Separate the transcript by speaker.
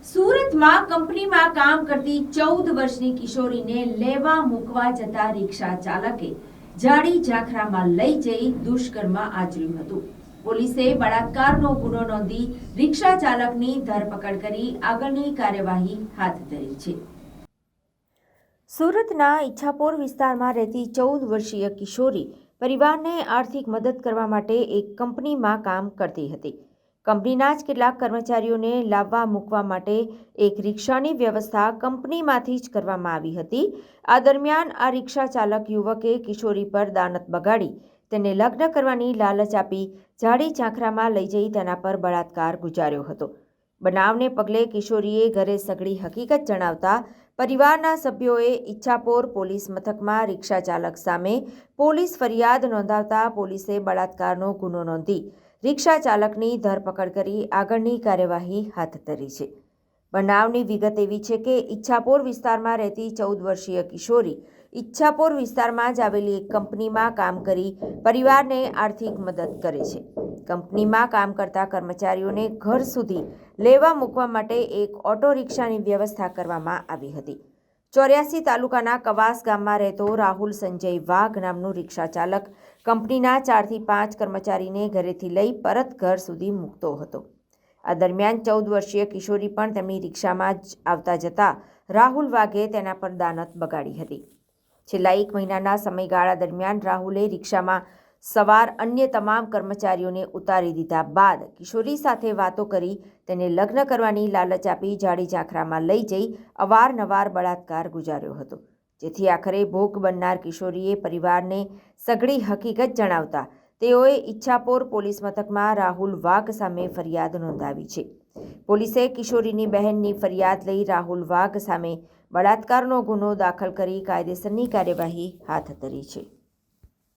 Speaker 1: સુરતમાં કંપનીમાં કામ કરતી 14 વર્ષની કિશોરીને લેવા મૂકવા જતા રિક્ષા ચાલકે જાડી ઝાખરામાં લઈ જઈ દુષ્કર્મ આચર્યું હતું. પોલીસે બળાત્કારનો ગુનો નોંધી રિક્ષા ચાલકની ધરપકડ કરી આગળની કાર્યવાહી હાથ ધરી છે. સુરતના ઈચ્છાપોર વિસ્તારમાં રહેતી 14 વર્ષીય કિશોરી પરિવારને આર્થિક મદદ કરવા માટે એક કંપનીમાં કામ કરતી હતી. કંપનીના જ કેટલાક કર્મચારીઓને લાવવા મૂકવા માટે એક રિક્ષાની વ્યવસ્થા કંપનીમાંથી જ કરવામાં આવી હતી. આ દરમિયાન આ રિક્ષા ચાલક યુવકે કિશોરી પર દાનત બગાડી તેને લગ્ન કરવાની લાલચ આપી જાડી ઝાંખરામાં લઈ જઈ તેના પર બળાત્કાર ગુજાર્યો હતો. બનાવને પગલે કિશોરીએ ઘરે સઘળી હકીકત જણાવતા પરિવારના સભ્યોએ ઈચ્છાપોર પોલીસ મથકમાં રિક્ષા ચાલક સામે પોલીસ ફરિયાદ નોંધાવતા પોલીસે બળાત્કારનો ગુનો નોંધી રિક્ષા ચાલકની ધરપકડ કરી આગળની કાર્યવાહી હાથ ધરી છે. બનાવની વિગત એવી છે કે ઈચ્છાપોર વિસ્તારમાં રહેતી 14 વર્ષીય કિશોરી ઈચ્છાપોર વિસ્તારમાં જ આવેલી એક કંપનીમાં કામ કરી પરિવારને આર્થિક મદદ કરે છે. કંપનીમાં કામ કરતા કર્મચારીઓને ઘર સુધી લેવા મૂકવા માટે એક ઓટો રિક્ષાની વ્યવસ્થા કરવામાં આવી હતી. 84 તાલુકાના કવાસ ગામમાં રહેતો રાહુલ સંજય વાઘ નામનો રિક્ષા ચાલક કંપનીના 4 થી 5 કર્મચારીને ઘરેથી લઈ પરત ઘર સુધી મૂકતો હતો. આ દરમિયાન 14 વર્ષીય કિશોરી પણ તેમની રિક્ષામાં જ આવતા જતા રાહુલ વાઘે તેના પર દાનત બગાડી હતી. છેલ્લા 1 મહિનાના સમયગાળા દરમિયાન રાહુલે રિક્ષામાં સવાર અન્ય તમામ કર્મચારીઓને ઉતારી દીધા બાદ કિશોરી સાથે વાતો કરી તેને લગ્ન કરવાની લાલચ આપી જાડી ઝાંખરામાં લઈ જઈ અવારનવાર બળાત્કાર ગુજાર્યો હતો. જેથી આખરે ભોગ બનનાર કિશોરીએ પરિવારને સઘળી હકીકત જણાવતા તેઓએ ઈચ્છાપોર પોલીસ મથકમાં રાહુલ વાઘ સામે ફરિયાદ નોંધાવી છે. પોલીસે કિશોરીની બહેનની ફરિયાદ લઈ રાહુલ વાઘ સામે બળાત્કારનો ગુનો દાખલ કરી કાયદેસરની કાર્યવાહી હાથ ધરી છે.